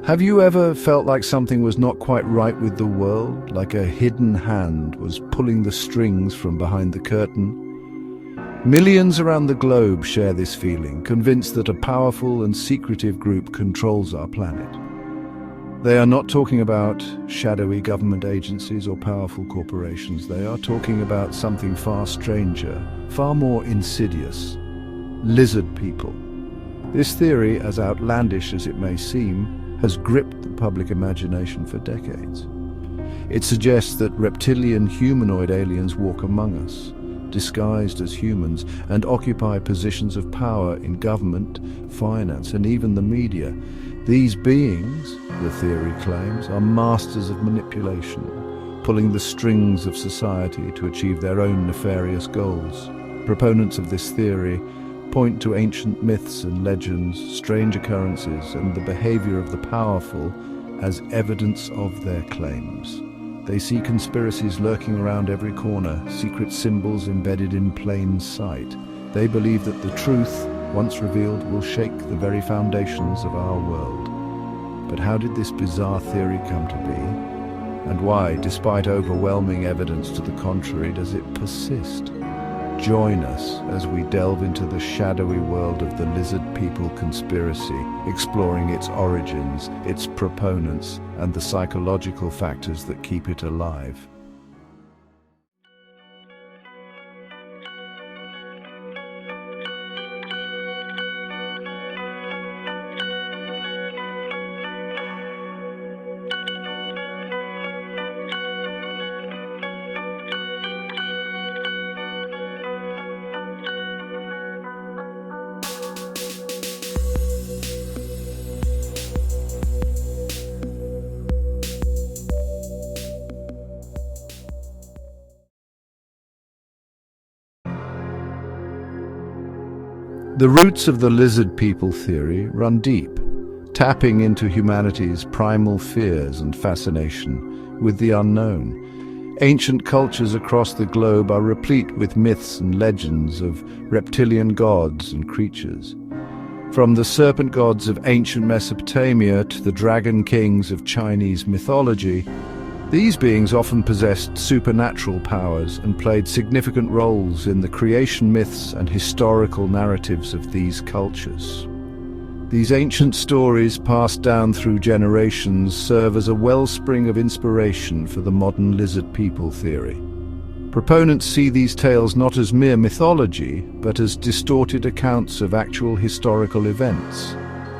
Have you ever felt like something was not quite right with the world, like a hidden hand was pulling the strings from behind the curtain? Millions around the globe share this feeling, convinced that a powerful and secretive group controls our planet. They are not talking about shadowy government agencies or powerful corporations. They are talking about something far stranger, far more insidious: lizard people. This theory, as outlandish as it may seem, has gripped the public imagination for decades. It suggests that reptilian humanoid aliens walk among us, disguised as humans, and occupy positions of power in government, finance, and even the media. These beings, the theory claims, are masters of manipulation, pulling the strings of society to achieve their own nefarious goals. Proponents of this theory point to ancient myths and legends, strange occurrences, and the behavior of the powerful as evidence of their claims. They see conspiracies lurking around every corner, secret symbols embedded in plain sight. They believe that the truth, once revealed, will shake the very foundations of our world. But how did this bizarre theory come to be? And why, despite overwhelming evidence to the contrary, does it persist? Join us as we delve into the shadowy world of the lizard people conspiracy, exploring its origins, its proponents, and the psychological factors that keep it alive. The roots of the lizard people theory run deep, tapping into humanity's primal fears and fascination with the unknown. Ancient cultures across the globe are replete with myths and legends of reptilian gods and creatures. From the serpent gods of ancient Mesopotamia to the dragon kings of Chinese mythology, these beings often possessed supernatural powers and played significant roles in the creation myths and historical narratives of these cultures. These ancient stories, passed down through generations, serve as a wellspring of inspiration for the modern lizard people theory. Proponents see these tales not as mere mythology, but as distorted accounts of actual historical events.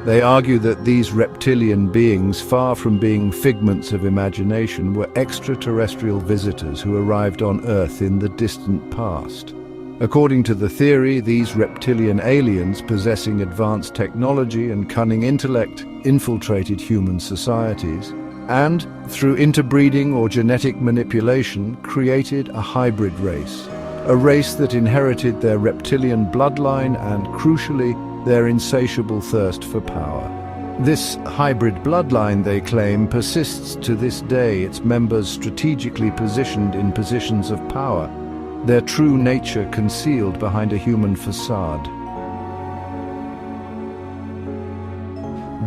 They argue that these reptilian beings, far from being figments of imagination, were extraterrestrial visitors who arrived on Earth in the distant past. According to the theory, these reptilian aliens, possessing advanced technology and cunning intellect, infiltrated human societies and, through interbreeding or genetic manipulation, created a hybrid race. A race that inherited their reptilian bloodline and, crucially, their insatiable thirst for power. This hybrid bloodline, they claim, persists to this day, its members strategically positioned in positions of power, their true nature concealed behind a human facade.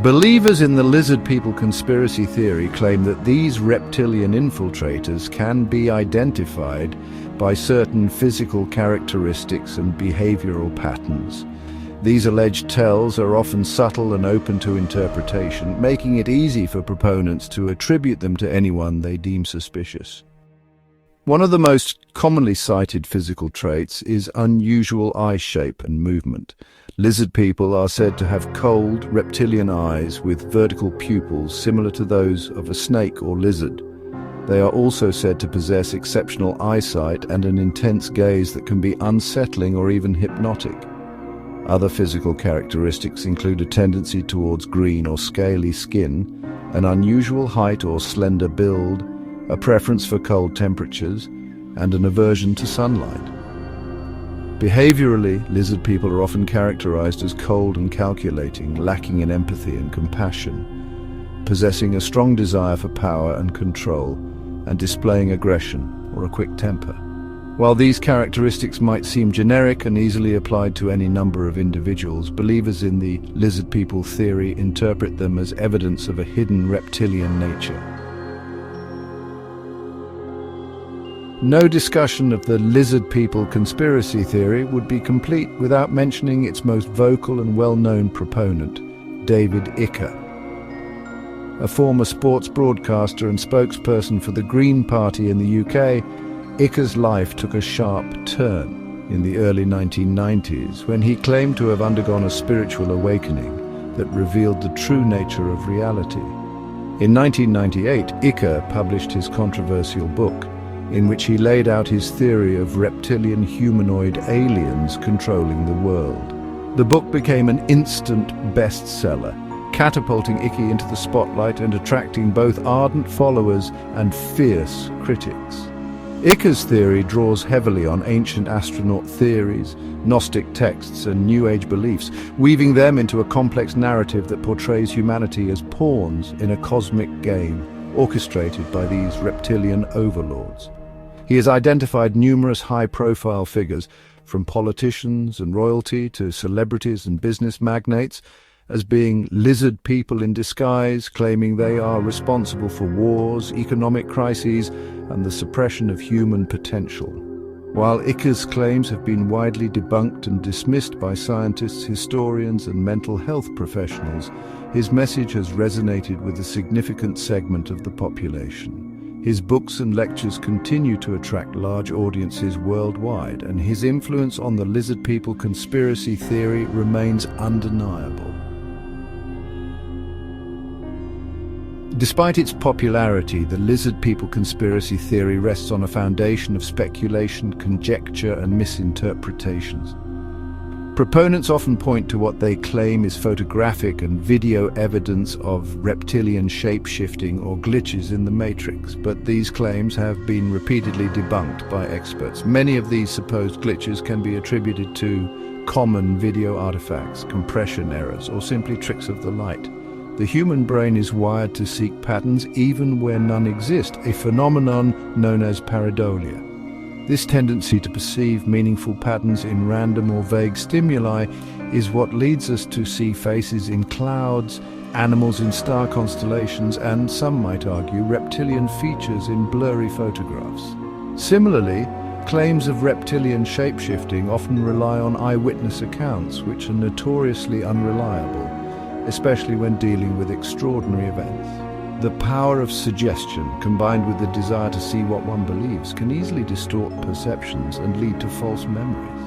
Believers in the lizard people conspiracy theory claim that these reptilian infiltrators can be identified by certain physical characteristics and behavioral patterns. These alleged tells are often subtle and open to interpretation, making it easy for proponents to attribute them to anyone they deem suspicious. One of the most commonly cited physical traits is unusual eye shape and movement. Lizard people are said to have cold, reptilian eyes with vertical pupils similar to those of a snake or lizard. They are also said to possess exceptional eyesight and an intense gaze that can be unsettling or even hypnotic. Other physical characteristics include a tendency towards green or scaly skin, an unusual height or slender build, a preference for cold temperatures, and an aversion to sunlight. Behaviorally, lizard people are often characterized as cold and calculating, lacking in empathy and compassion, possessing a strong desire for power and control, and displaying aggression or a quick temper. While these characteristics might seem generic and easily applied to any number of individuals, believers in the lizard people theory interpret them as evidence of a hidden reptilian nature. No discussion of the lizard people conspiracy theory would be complete without mentioning its most vocal and well-known proponent, David Icke. A former sports broadcaster and spokesperson for the Green Party in the UK, Icke's life took a sharp turn in the early 1990s when he claimed to have undergone a spiritual awakening that revealed the true nature of reality. In 1998, Icke published his controversial book, in which he laid out his theory of reptilian humanoid aliens controlling the world. The book became an instant bestseller, catapulting Icke into the spotlight and attracting both ardent followers and fierce critics. Icke's theory draws heavily on ancient astronaut theories, Gnostic texts, and New Age beliefs, weaving them into a complex narrative that portrays humanity as pawns in a cosmic game orchestrated by these reptilian overlords. He has identified numerous high-profile figures, from politicians and royalty to celebrities and business magnates, as being lizard people in disguise, claiming they are responsible for wars, economic crises, and the suppression of human potential. While Icke's claims have been widely debunked and dismissed by scientists, historians, and mental health professionals, his message has resonated with a significant segment of the population. His books and lectures continue to attract large audiences worldwide, and his influence on the lizard people conspiracy theory remains undeniable. Despite its popularity, the lizard people conspiracy theory rests on a foundation of speculation, conjecture, and misinterpretations. Proponents often point to what they claim is photographic and video evidence of reptilian shape-shifting or glitches in the matrix, but these claims have been repeatedly debunked by experts. Many of these supposed glitches can be attributed to common video artifacts, compression errors, or simply tricks of the light. The human brain is wired to seek patterns even where none exist, a phenomenon known as pareidolia. This tendency to perceive meaningful patterns in random or vague stimuli is what leads us to see faces in clouds, animals in star constellations, and, some might argue, reptilian features in blurry photographs. Similarly, claims of reptilian shape-shifting often rely on eyewitness accounts, which are notoriously unreliable, especially when dealing with extraordinary events. The power of suggestion, combined with the desire to see what one believes, can easily distort perceptions and lead to false memories.